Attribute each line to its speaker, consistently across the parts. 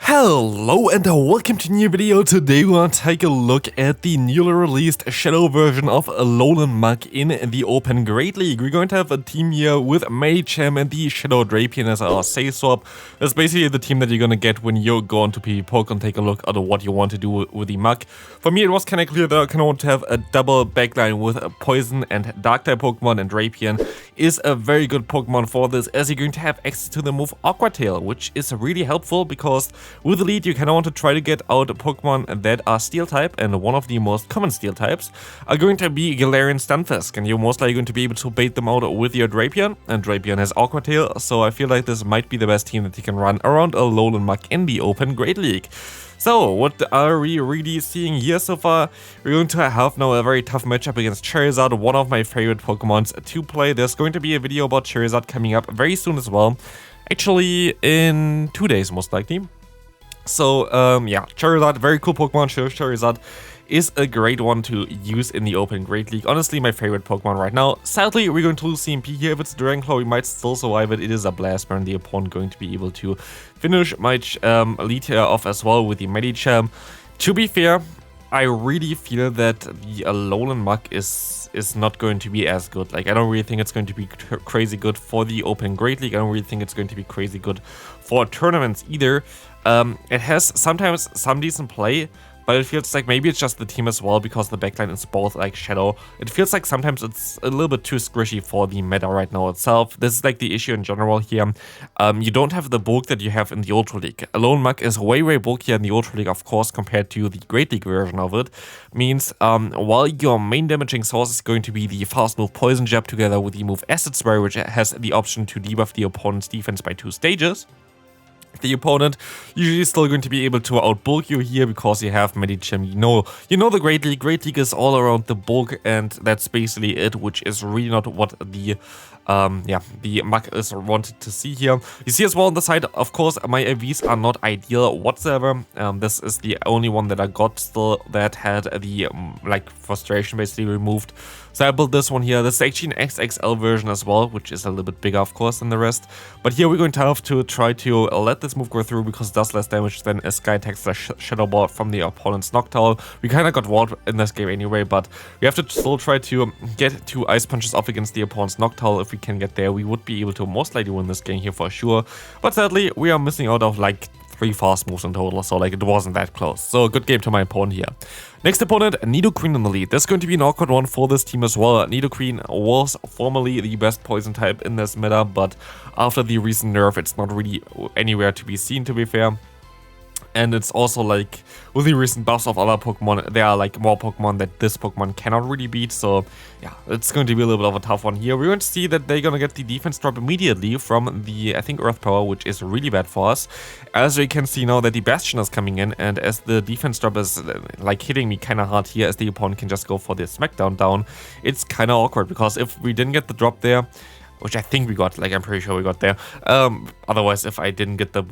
Speaker 1: Hello and welcome to a new video. Today we want to take a look at the newly released Shadow version of Alolan Muk in the Open Great League. We're going to have a team here with Kaiwei Chang and the Shadow Drapion as our say swap. That's basically the team that you're going to get when you go on to PvPoke and take a look at what you want to do with the Muk. For me it was kind of clear that I kind of want to have a double backline with a Poison and Dark type Pokemon, and Drapion is a very good Pokemon for this, as you're going to have access to the move Aqua Tail, which is really helpful because with the lead, you kind of want to try to get out Pokemon that are Steel type, and one of the most common Steel types are going to be Galarian Stunfisk, and you're most likely going to be able to bait them out with your Drapion, and Drapion has Aqua Tail, so I feel like this might be the best team that you can run around Alolan Muk in the Open Great League. So, what are we really seeing here so far? We're going to have now a very tough matchup against Charizard, one of my favorite Pokemons to play. There's going to be a video about Charizard coming up very soon as well, actually in 2 days most likely. So, yeah, Charizard, very cool Pokemon. Charizard is a great one to use in the Open Great League. Honestly, my favorite Pokemon right now. Sadly, we're going to lose CMP here. If it's Dragonclaw, we might still survive it. It is a Blast Burn. The opponent going to be able to finish my lead here off as well with the Medicham. To be fair, I really feel that the Alolan Muk is not going to be as good. Like, I don't really think it's going to be crazy good for the Open Great League. I don't really think it's going to be crazy good for tournaments either. It has sometimes some decent play, but it feels like maybe it's just the team as well, because the backline is both like Shadow. It feels like sometimes it's a little bit too squishy for the meta right now itself. This is like the issue in general here. You don't have the bulk that you have in the Ultra League. Alolan Muk is way bulkier in the Ultra League, of course, compared to the Great League version of it. Means while your main damaging source is going to be the fast move Poison Jab together with the move Acid Spray, which has the option to debuff the opponent's defense by 2 stages. The opponent usually still going to be able to outbulk you here because you have Medicham. You know the Great League. Great League is all around the bulk, and that's basically it, which is really not what the Muk is wanted to see here. You see as well on the side, of course, my AVs are not ideal whatsoever. This is the only one that I got still that had the like frustration basically removed. So I built this one here. This is actually an XXL version as well, which is a little bit bigger, of course, than the rest. But here we're going to have to try to let this move go through because it does less damage than a Sky Attack / Shadow Ball from the opponent's Noctowl. We kind of got walled in this game anyway, but we have to still try to get 2 Ice Punches off against the opponent's Noctowl. If we can get there, we would be able to most likely win this game here for sure. But sadly, we are missing out of like 3 fast moves in total, so like it wasn't that close. So good game to my opponent here. Next opponent, Nidoqueen in the lead. This is going to be an awkward one for this team as well. Nidoqueen was formerly the best poison type in this meta, but after the recent nerf, it's not really anywhere to be seen, to be fair. And it's also like, with the recent buffs of other Pokemon, there are like more Pokemon that this Pokemon cannot really beat. So yeah, it's going to be a little bit of a tough one here. We're going to see that they're going to get the defense drop immediately from the, I think, Earth Power, which is really bad for us. As we can see now that the Bastion is coming in, and as the defense drop is like hitting me kind of hard here, as the opponent can just go for the Smackdown down, it's kind of awkward, because if we didn't get the drop there, which I think we got, like I'm pretty sure we got there. Otherwise, if I didn't get the,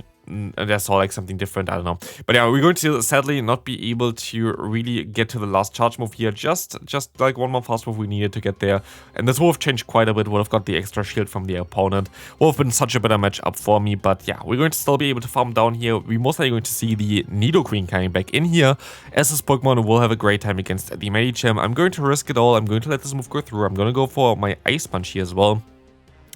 Speaker 1: I saw like something different, I don't know. But yeah, we're going to sadly not be able to really get to the last charge move here. Just like one more fast move we needed to get there. And this would have changed quite a bit, would have got the extra shield from the opponent. Would have been such a better matchup for me. But yeah, we're going to still be able to farm down here. We're most likely going to see the Nidoqueen coming back in here, as this Pokemon will have a great time against the Medicham. I'm going to risk it all. I'm going to let this move go through. I'm going to go for my Ice Punch here as well.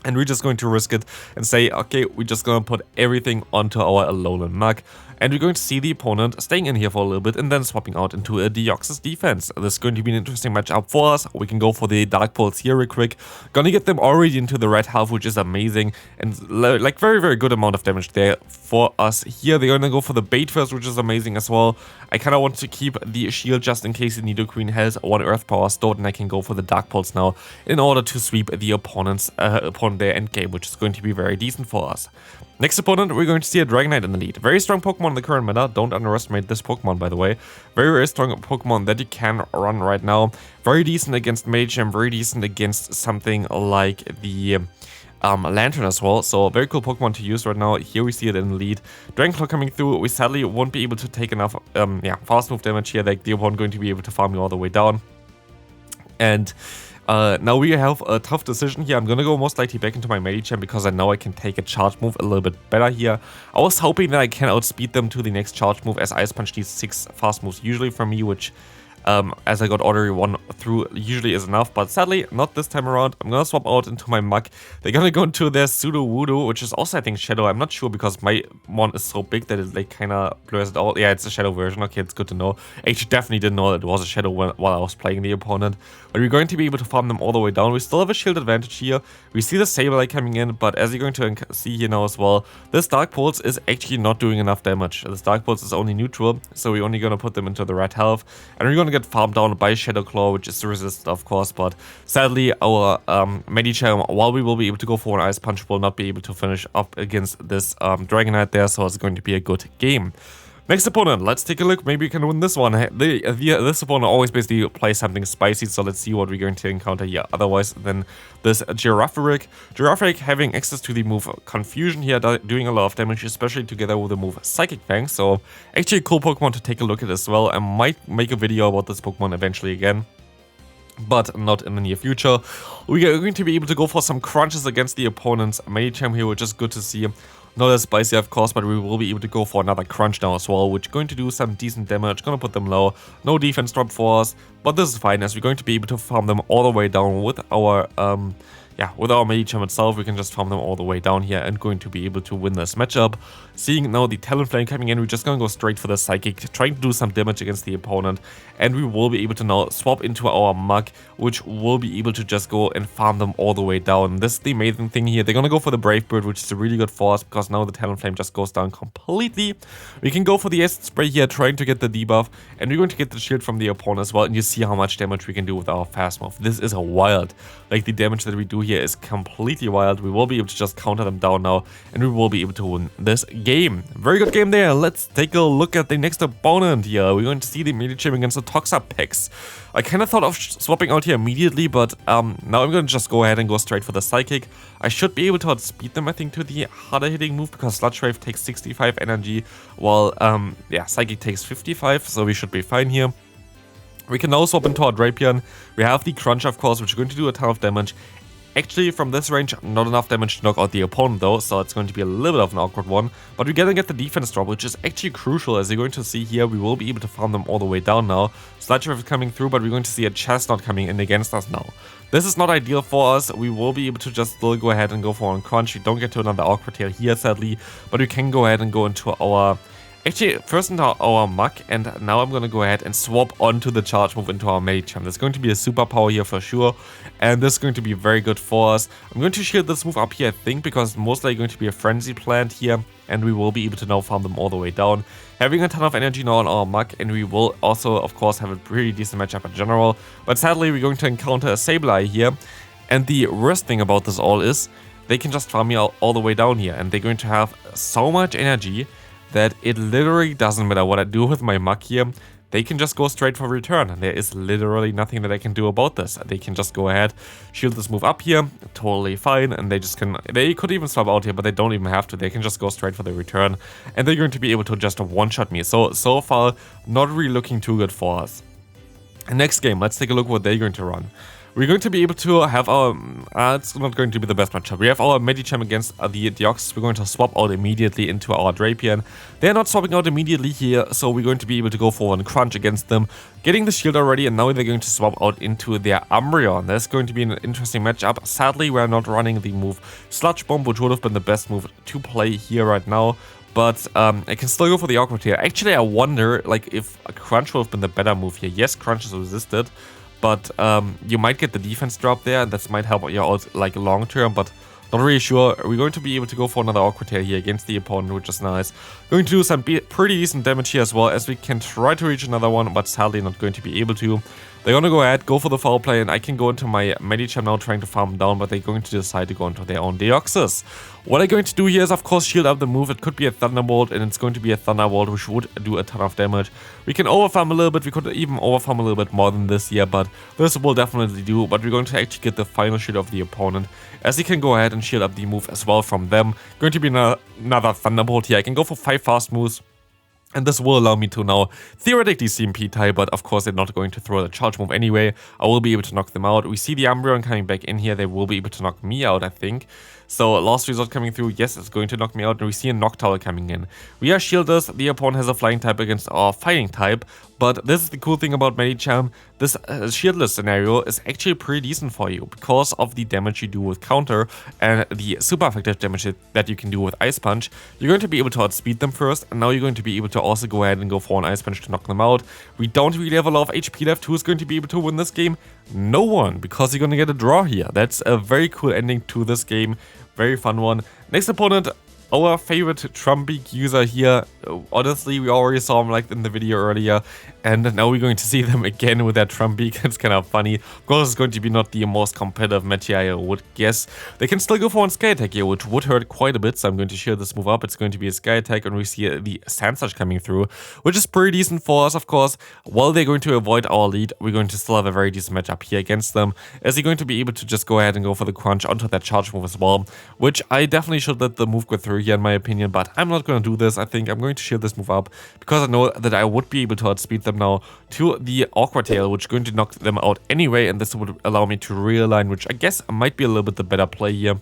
Speaker 1: And we're just going to risk it and say, okay, we're just going to put everything onto our Alolan Muk. And we're going to see the opponent staying in here for a little bit and then swapping out into a Deoxys defense. This is going to be an interesting matchup for us. We can go for the Dark Pulse here real quick. Gonna get them already into the red half, which is amazing. And like very good amount of damage there for us here. They're gonna go for the bait first, which is amazing as well. I kind of want to keep the shield just in case the Nidoqueen has 1 Earth Power stored, and I can go for the Dark Pulse now in order to sweep the opponent their endgame, which is going to be very decent for us. Next opponent, we're going to see a Dragonite in the lead. Very strong Pokemon in the current meta. Don't underestimate this Pokemon, by the way. Very strong Pokemon that you can run right now. Very decent against Medicham. Very decent against something like the Lantern as well. So very cool Pokemon to use right now. Here we see it in the lead. Dragonclaw coming through. We sadly won't be able to take enough fast move damage here. Like the opponent going to be able to farm you all the way down. And Now we have a tough decision here. I'm gonna go most likely back into my Medicham because I know I can take a charge move a little bit better here. I was hoping that I can outspeed them to the next charge move, as Ice Punch needs 6 fast moves usually from me, which as I got already 1 through usually is enough, but sadly not this time around. I'm gonna swap out into my Muk. They're gonna go into their Pseudo Voodoo, which is also I think Shadow. I'm not sure because my one is so big that it like kinda blurs it out. Yeah, it's a Shadow version. Okay, it's good to know. Actually definitely didn't know it was a Shadow while I was playing the opponent. But we're going to be able to farm them all the way down. We still have a shield advantage here. We see the Sableye coming in, but as you're going to see here now as well, this Dark Pulse is actually not doing enough damage. This Dark Pulse is only neutral, so we're only going to put them into the red health. And we're going to get farmed down by Shadow Claw, which is resisted of course, but sadly our Medicham, while we will be able to go for an Ice Punch, will not be able to finish up against this Dragonite there, so it's going to be a good game. Next opponent, let's take a look. Maybe we can win this one. This opponent always basically plays something spicy, so let's see what we're going to encounter here. Otherwise than this Girafarig. Girafarig having access to the move Confusion here, doing a lot of damage, especially together with the move Psychic Fang. So actually a cool Pokemon to take a look at as well. I might make a video about this Pokemon eventually again, but not in the near future. We are going to be able to go for some crunches against the opponent's Medicham here, which is good to see. Not as spicy of course, but we will be able to go for another crunch now as well, which is going to do some decent damage, gonna put them low. No defense drop for us, but this is fine as we're going to be able to farm them all the way down with our with our Medicham itself. We can just farm them all the way down here and going to be able to win this matchup. Seeing now the Talonflame coming in, we're just gonna go straight for the Psychic, trying to do some damage against the opponent, and we will be able to now swap into our Muk, which will be able to just go and farm them all the way down. This is the amazing thing here. They're gonna go for the Brave Bird, which is really good for us because now the Talonflame just goes down completely. We can go for the Acid Spray here, trying to get the debuff, and we're going to get the shield from the opponent as well, and you see how much damage we can do with our fast move. This is a wild. Like the damage that we do here is completely wild. We will be able to just counter them down now, and we will be able to win this game. Very good game there. Let's take a look at the next opponent here. We're going to see the Medicham against the Toxapex. I kind of thought of swapping out here immediately, but now I'm going to just go ahead and go straight for the Psychic. I should be able to outspeed them, I think, to the harder hitting move because Sludge Wave takes 65 energy, while Psychic takes 55, so we should be fine here. We can now swap into our Drapion. We have the Crunch, of course, which is going to do a ton of damage. Actually, from this range, not enough damage to knock out the opponent though, so it's going to be a little bit of an awkward one. But we're gonna get the defense drop, which is actually crucial. As you're going to see here, we will be able to farm them all the way down now. Sludge Wave is coming through, but we're going to see a Chestnut coming in against us now. This is not ideal for us. We will be able to just still go ahead and go for one Crunch. We don't get to another awkward tail here, sadly, but we can go ahead and go into our... Actually, first into our Muk, and now I'm going to go ahead and swap onto the charge move into our Medicham. There's going to be a superpower here for sure, and this is going to be very good for us. I'm going to shield this move up here, I think, because it's most likely going to be a Frenzy Plant here, and we will be able to now farm them all the way down. Having a ton of energy now on our Muk, and we will also, of course, have a pretty decent matchup in general. But sadly, we're going to encounter a Sableye here, and the worst thing about this all is they can just farm me all the way down here, and they're going to have so much energy that it literally doesn't matter what I do with my Muk here. They can just go straight for return. There is literally nothing that I can do about this. They can just go ahead, shield this move up here, totally fine, and they could even swap out here, but they don't even have to. They can just go straight for the return, and they're going to be able to just one-shot me. So far, not really looking too good for us. Next game, let's take a look what they're going to run. We're going to be able to have our... it's not going to be the best matchup. We have our Medicham against the Deoxys. We're going to swap out immediately into our Drapion. They're not swapping out immediately here, so we're going to be able to go for one Crunch against them. Getting the shield already, and now they're going to swap out into their Umbreon. That's going to be an interesting matchup. Sadly, we're not running the move Sludge Bomb, which would have been the best move to play here right now. But I can still go for the awkward here. Actually, I wonder like if a Crunch would have been the better move here. Yes, Crunch is resisted, but you might get the defense drop there, and that might help you out like long term, but not really sure. We're going to be able to go for another awkward tail here against the opponent, which is nice. Going to do some pretty decent damage here as well, as we can try to reach another one, but sadly not going to be able to. They're going to go ahead, go for the foul play, and I can go into my Medicham now trying to farm down, but they're going to decide to go into their own Deoxys. What I'm going to do here is, of course, shield up the move. It could be a Thunderbolt, and it's going to be a Thunderbolt, which would do a ton of damage. We can overfarm a little bit. We could even overfarm a little bit more than this here, but this will definitely do. But we're going to actually get the final shield of the opponent, as he can go ahead and shield up the move as well from them. Going to be another Thunderbolt here. I can go for 5 fast moves. And this will allow me to now theoretically CMP type, but of course they're not going to throw the charge move anyway. I will be able to knock them out. We see the Umbreon coming back in here. They will be able to knock me out, I think. So last resort coming through, yes, it's going to knock me out. And we see a Noctowl coming in. We are shielders. The opponent has a flying type against our fighting type. But this is the cool thing about Medicham. This shieldless scenario is actually pretty decent for you because of the damage you do with counter and the super effective damage that you can do with Ice Punch. You're going to be able to outspeed them first, and now you're going to be able to also go ahead and go for an Ice Punch to knock them out. We don't really have a lot of HP left. Who's going to be able to win this game? No one, because you're going to get a draw here. That's a very cool ending to this game. Very fun one. Next opponent, our favorite Trumbeak user here. Honestly, we already saw him like in the video earlier, and now we're going to see them again with that Trumbeak. It's kind of funny. Of course, it's going to be not the most competitive match here, I would guess. They can still go for one Sky Attack here, which would hurt quite a bit, so I'm going to share this move up. It's going to be a Sky Attack, and we see the Sand Slash coming through, which is pretty decent for us, of course. While they're going to avoid our lead, we're going to still have a very decent matchup here against them, as you're going to be able to just go ahead and go for the Crunch onto that charge move as well, which I definitely should let the move go through here in my opinion, but I'm not going to do this. I think I'm going to shield this move up because I know that I would be able to outspeed them now to the Aqua Tail, which is going to knock them out anyway, and this would allow me to realign, which I guess might be a little bit the better play here.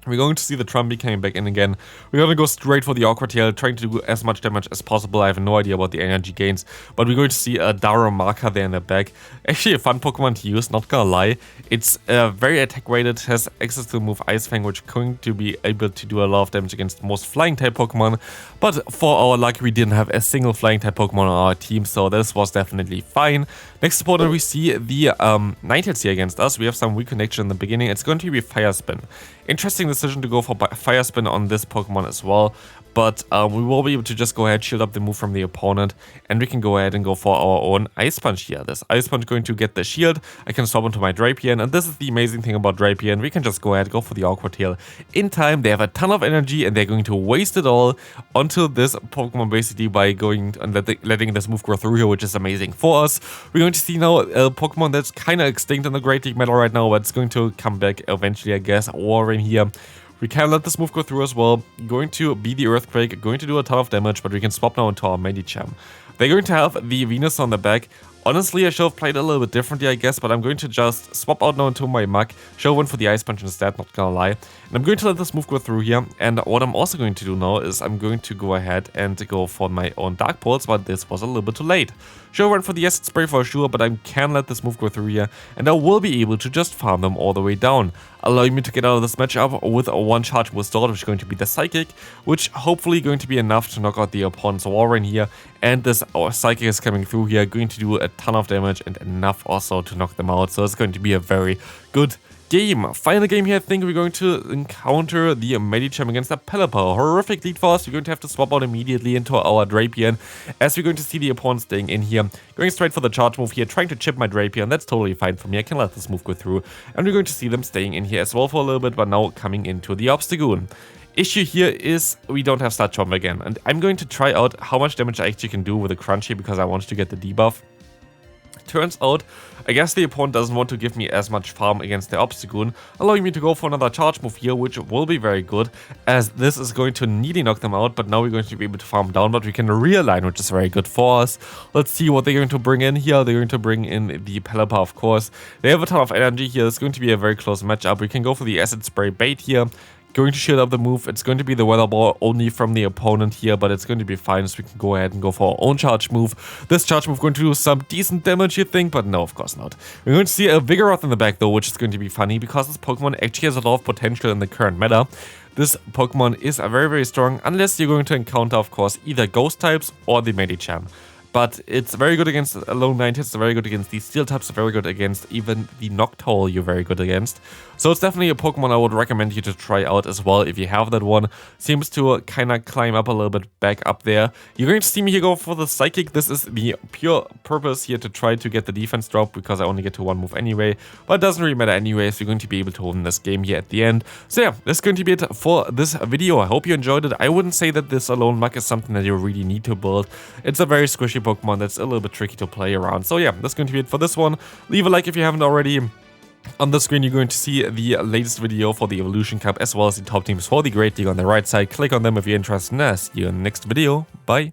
Speaker 1: We're going to see the Trumbeak coming back in again. We're going to go straight for the Aqua Tail, trying to do as much damage as possible. I have no idea about the energy gains, but we're going to see a Darumaka there in the back. Actually a fun Pokemon to use, not gonna lie. It's very attack rated, has access to the move Ice Fang, which is going to be able to do a lot of damage against most flying type Pokemon. But for our luck, we didn't have a single flying type Pokemon on our team, so this was definitely fine. Next opponent, we see the Ninetales here against us. We have some weak connection in the beginning. It's going to be Fire Spin. Interesting decision to go for Fire Spin on this Pokemon as well. But we will be able to just go ahead, shield up the move from the opponent, and we can go ahead and go for our own Ice Punch here. This Ice Punch going to get the shield. I can swap into my Drapion, and this is the amazing thing about Drapion. We can just go ahead, go for the Aqua Tail. In time, they have a ton of energy, and they're going to waste it all onto this Pokemon basically by going and letting this move go through here, which is amazing for us. We're going to see now a Pokemon that's kind of extinct in the Great League Metal right now, but it's going to come back eventually, I guess. Warren here. We can let this move go through as well. Going to be the Earthquake, going to do a ton of damage, but we can swap now into our Medicham. They're going to have the Venus on the back. Honestly, I should have played a little bit differently, I guess, but I'm going to just swap out now into my Muk, show one for the Ice Punch instead, not gonna lie. And I'm going to let this move go through here, and what I'm also going to do now is I'm going to go ahead and go for my own Dark Pulse, but this was a little bit too late. Show one for the Acid Spray for sure, but I can let this move go through here, and I will be able to just farm them all the way down, allowing me to get out of this matchup with a one charge move stored, which is going to be the Psychic, which hopefully going to be enough to knock out the opponent's Warren here, and this Psychic is coming through here, going to do a ton of damage and enough also to knock them out, so it's going to be a very good game. Final game here, I think we're going to encounter the Medicham against the Pelipper. Horrific lead for us. We're going to have to swap out immediately into our Drapion, as we're going to see the opponent staying in here. Going straight for the charge move here, trying to chip my Drapion. That's totally fine for me. I can let this move go through. And we're going to see them staying in here as well for a little bit, but now coming into the Obstagoon. Issue here is we don't have Star Chomp again, and I'm going to try out how much damage I actually can do with a Crunch here because I want to get the debuff. Turns out, I guess the opponent doesn't want to give me as much farm against the Obstagoon, allowing me to go for another charge move here, which will be very good, as this is going to nearly knock them out, but now we're going to be able to farm down, but we can realign, which is very good for us. Let's see what they're going to bring in here. They're going to bring in the Pelipper, of course. They have a ton of energy here. It's going to be a very close matchup. We can go for the Acid Spray bait here. Going to shield up the move. It's going to be the Weather Ball only from the opponent here, but it's going to be fine, so we can go ahead and go for our own charge move. This charge move going to do some decent damage, you think, but no, of course not. We're going to see a Vigoroth in the back, though, which is going to be funny, because this Pokemon actually has a lot of potential in the current meta. This Pokemon is very, very strong, unless you're going to encounter, of course, either Ghost types or the Medicham. But it's very good against Alolan Muk, it's very good against the Steel types, very good against even the Noctowl you're very good against. So it's definitely a Pokemon I would recommend you to try out as well if you have that one. Seems to kind of climb up a little bit back up there. You're going to see me here go for the Psychic. This is the pure purpose here to try to get the defense drop because I only get to one move anyway. But it doesn't really matter anyway, so you're going to be able to win this game here at the end. So yeah, that's going to be it for this video. I hope you enjoyed it. I wouldn't say that this Alolan Muk is something that you really need to build. It's a very squishy Pokemon that's a little bit tricky to play around. So yeah, that's going to be it for this one. Leave a like if you haven't already. On the screen, you're going to see the latest video for the Evolution Cup as well as the top teams for the Great League on the right side. Click on them if you're interested. And see you in the next video. Bye.